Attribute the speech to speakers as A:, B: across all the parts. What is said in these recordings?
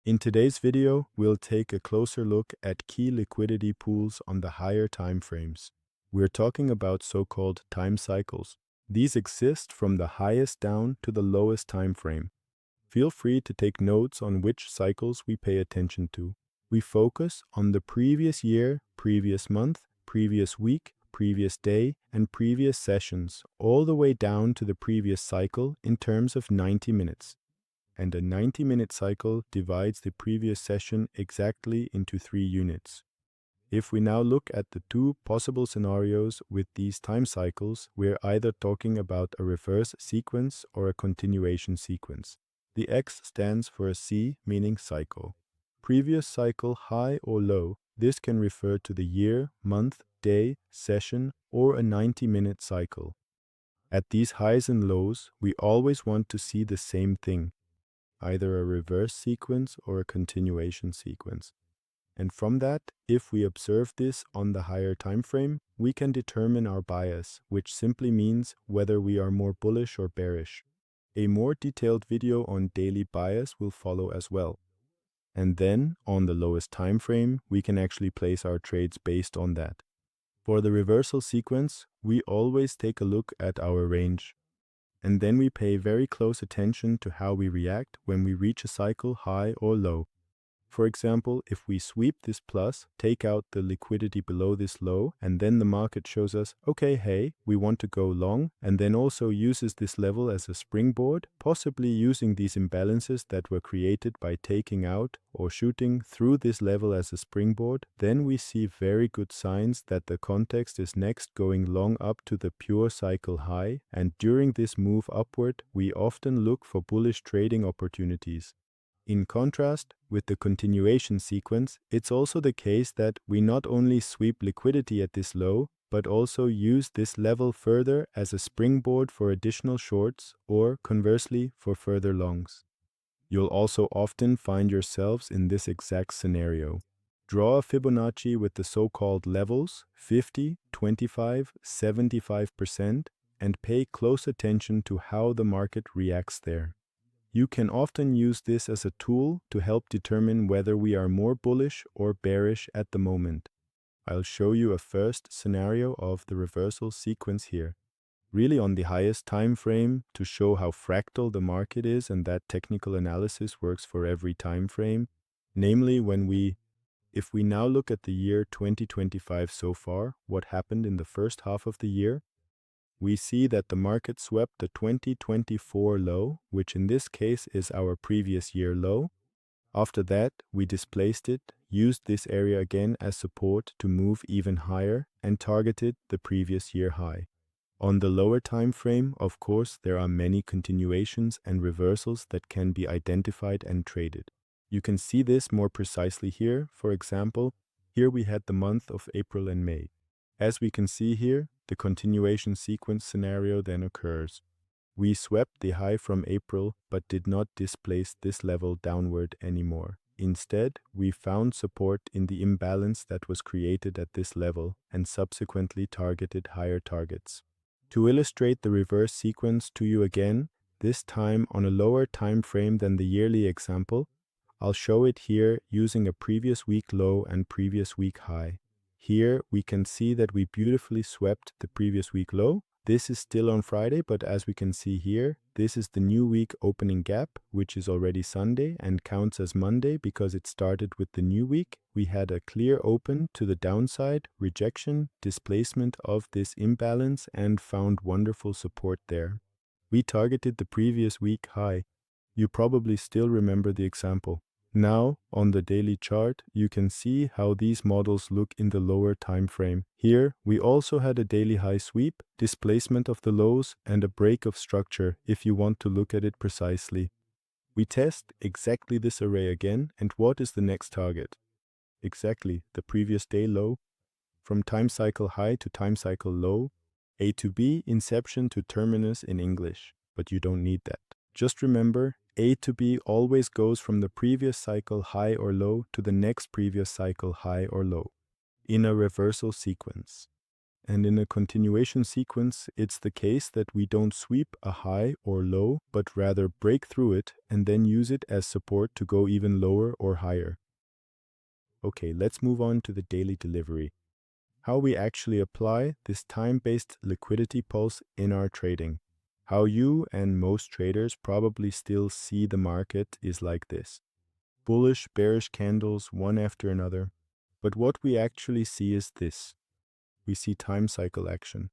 A: In today's video, we'll take a closer look at key liquidity pools on the higher time frames. We're talking about so-called time cycles. These exist from the highest down to the lowest time frame. Feel free to take notes on which cycles we pay attention to. We focus on the previous year, previous month, previous week, previous day, and previous sessions, all the way down to the previous cycle in terms of 90 minutes. And a 90-minute cycle divides the previous session exactly into 3 units. If we now look at the two possible scenarios with these time cycles, we're either talking about a reverse sequence or a continuation sequence. The X stands for a C, meaning cycle. Previous cycle high or low, this can refer to the year, month, day, session, or a 90-minute cycle. At these highs and lows, we always want to see the same thing, either a reverse sequence or a continuation sequence. And from that, if we observe this on the higher time frame, we can determine our bias, which simply means whether we are more bullish or bearish. A more detailed video on daily bias will follow as well. And then, on the lowest time frame, we can actually place our trades based on that. For the reversal sequence, we always take a look at our range. And then we pay very close attention to how we react when we reach a cycle high or low. For example, if we sweep this plus, take out the liquidity below this low, and then the market shows us, okay, hey, we want to go long, and then also uses this level as a springboard, possibly using these imbalances that were created by taking out or shooting through this level as a springboard, then we see very good signs that the context is next going long up to the pure cycle high, and during this move upward, we often look for bullish trading opportunities. In contrast, with the continuation sequence, it's also the case that we not only sweep liquidity at this low, but also use this level further as a springboard for additional shorts or, conversely, for further longs. You'll also often find yourselves in this exact scenario. Draw a Fibonacci with the so-called levels 50, 25, 75%, and pay close attention to how the market reacts there. You can often use this as a tool to help determine whether we are more bullish or bearish at the moment. I'll show you a first scenario of the reversal sequence here, really on the highest time frame to show how fractal the market is and that technical analysis works for every time frame. Namely, if we now look at the year 2025 so far, what happened in the first half of the year, we see that the market swept the 2024 low, which in this case is our previous year low. After that, we displaced it, used this area again as support to move even higher, and targeted the previous year high. On the lower time frame, of course, there are many continuations and reversals that can be identified and traded. You can see this more precisely here. For example, here we had the month of April and May. As we can see here, the continuation sequence scenario then occurs. We swept the high from April but did not displace this level downward anymore. Instead, we found support in the imbalance that was created at this level and subsequently targeted higher targets. To illustrate the reverse sequence to you again, this time on a lower time frame than the yearly example, I'll show it here using a previous week low and previous week high. Here we can see that we beautifully swept the previous week low. This is still on Friday, but as we can see here, this is the new week opening gap, which is already Sunday and counts as Monday because it started with the new week. We had a clear open to the downside, rejection, displacement of this imbalance, and found wonderful support there. We targeted the previous week high. You probably still remember the example. Now, on the daily chart, you can see how these models look in the lower time frame. Here, we also had a daily high sweep, displacement of the lows, and a break of structure if you want to look at it precisely. We test exactly this array again, and what is the next target? Exactly, the previous day low. From time cycle high to time cycle low, A to B, inception to terminus in English, but you don't need that. Just remember, A to B always goes from the previous cycle high or low to the next previous cycle high or low in a reversal sequence. And in a continuation sequence, it's the case that we don't sweep a high or low, but rather break through it and then use it as support to go even lower or higher. Okay, let's move on to the daily delivery. How we actually apply this time-based liquidity pulse in our trading. How you and most traders probably still see the market is like this. Bullish, bearish candles one after another. But what we actually see is this. We see time cycle action.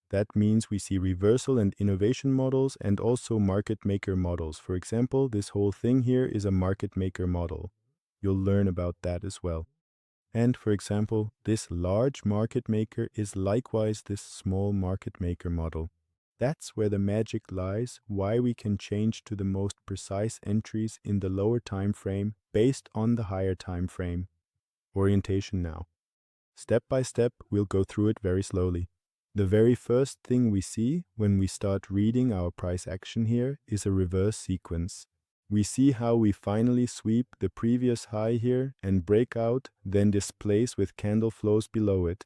A: That means we see reversal and innovation models and also market maker models. For example, this whole thing here is a market maker model. You'll learn about that as well. And for example, this large market maker is likewise this small market maker model. That's where the magic lies, why we can change to the most precise entries in the lower time frame based on the higher time frame. Orientation now. Step by step, we'll go through it very slowly. The very first thing we see when we start reading our price action here is a reverse sequence. We see how we finally sweep the previous high here and break out, then displace with candle flows below it.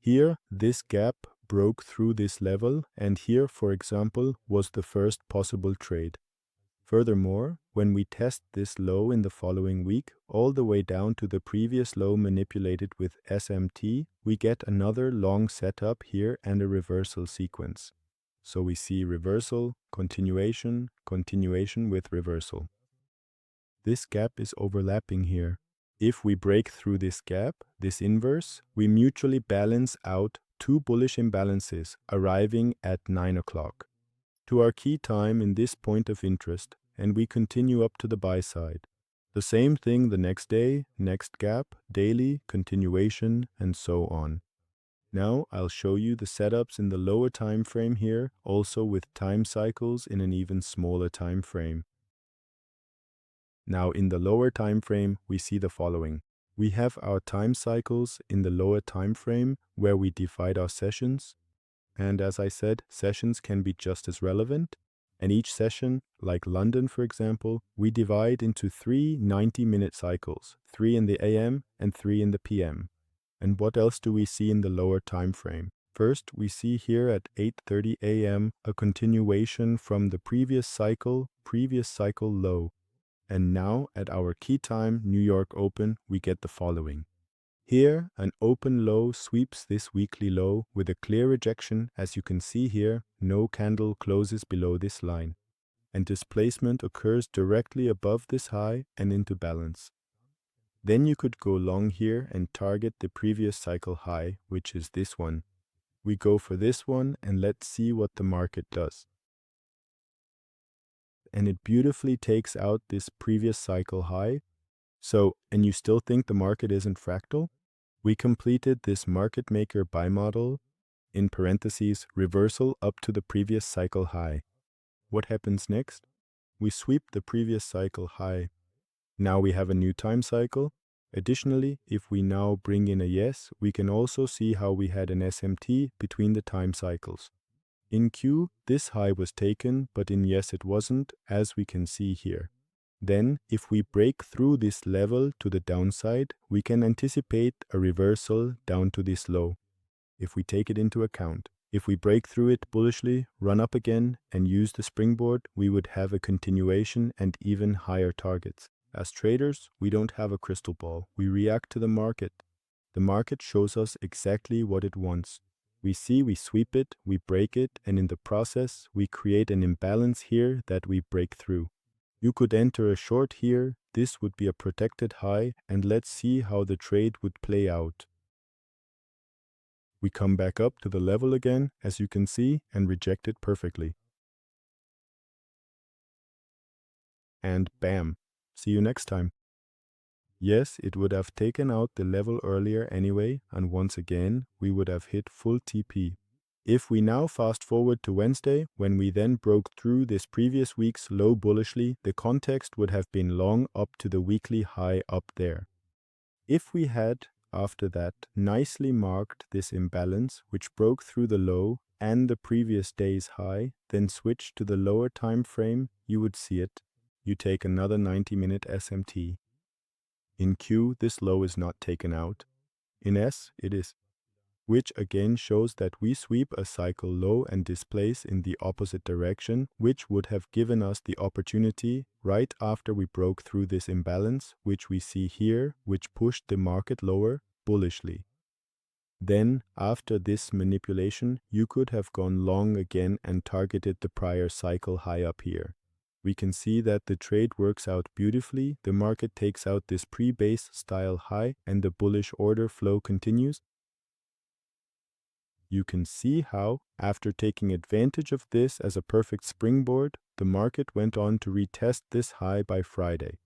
A: Here, this gap broke through this level, and here, for example, was the first possible trade. Furthermore, when we test this low in the following week, all the way down to the previous low manipulated with SMT, we get another long setup here and a reversal sequence. So we see reversal, continuation, continuation with reversal. This gap is overlapping here. If we break through this gap, this inverse, we mutually balance out two bullish imbalances arriving at 9 o'clock. To our key time in this point of interest, and we continue up to the buy side. The same thing the next day, next gap, daily, continuation, and so on. Now I'll show you the setups in the lower time frame here, also with time cycles in an even smaller time frame. Now in the lower time frame, we see the following. We have our time cycles in the lower time frame where we divide our sessions. And as I said, sessions can be just as relevant. And each session, like London for example, we divide into 3 90-minute cycles, 3 in the AM and 3 in the PM. And what else do we see in the lower time frame? First, we see here at 8:30 AM a continuation from the previous cycle low. And now at our key time, New York Open, we get the following. Here, an open low sweeps this weekly low with a clear rejection. As you can see here, no candle closes below this line, and displacement occurs directly above this high and into balance. Then you could go long here and target the previous cycle high, which is this one. We go for this one and let's see what the market does. And it beautifully takes out this previous cycle high. So, and you still think the market isn't fractal? We completed this market maker buy model, in parentheses, reversal up to the previous cycle high. What happens next? We sweep the previous cycle high. Now we have a new time cycle. Additionally, if we now bring in a yes, we can also see how we had an SMT between the time cycles. In Q, this high was taken, but in yes it wasn't, as we can see here. Then, if we break through this level to the downside, we can anticipate a reversal down to this low, if we take it into account. If we break through it bullishly, run up again, and use the springboard, we would have a continuation and even higher targets. As traders, we don't have a crystal ball. We react to the market. The market shows us exactly what it wants. We sweep it, we break it, and in the process, we create an imbalance here that we break through. You could enter a short here, this would be a protected high, and let's see how the trade would play out. We come back up to the level again, as you can see, and reject it perfectly. And bam! See you next time. Yes, it would have taken out the level earlier anyway, and once again, we would have hit full TP. If we now fast forward to Wednesday, when we then broke through this previous week's low bullishly, the context would have been long up to the weekly high up there. If we had, after that, nicely marked this imbalance, which broke through the low and the previous day's high, then switched to the lower time frame, you would see it. You take another 90-minute SMT. In Q, this low is not taken out. In S, it is. which again shows that we sweep a cycle low and displace in the opposite direction, which would have given us the opportunity right after we broke through this imbalance, which we see here, which pushed the market lower bullishly. Then, after this manipulation, you could have gone long again and targeted the prior cycle high up here. We can see that the trade works out beautifully, the market takes out this pre-base style high, and the bullish order flow continues. You can see how, after taking advantage of this as a perfect springboard, the market went on to retest this high by Friday.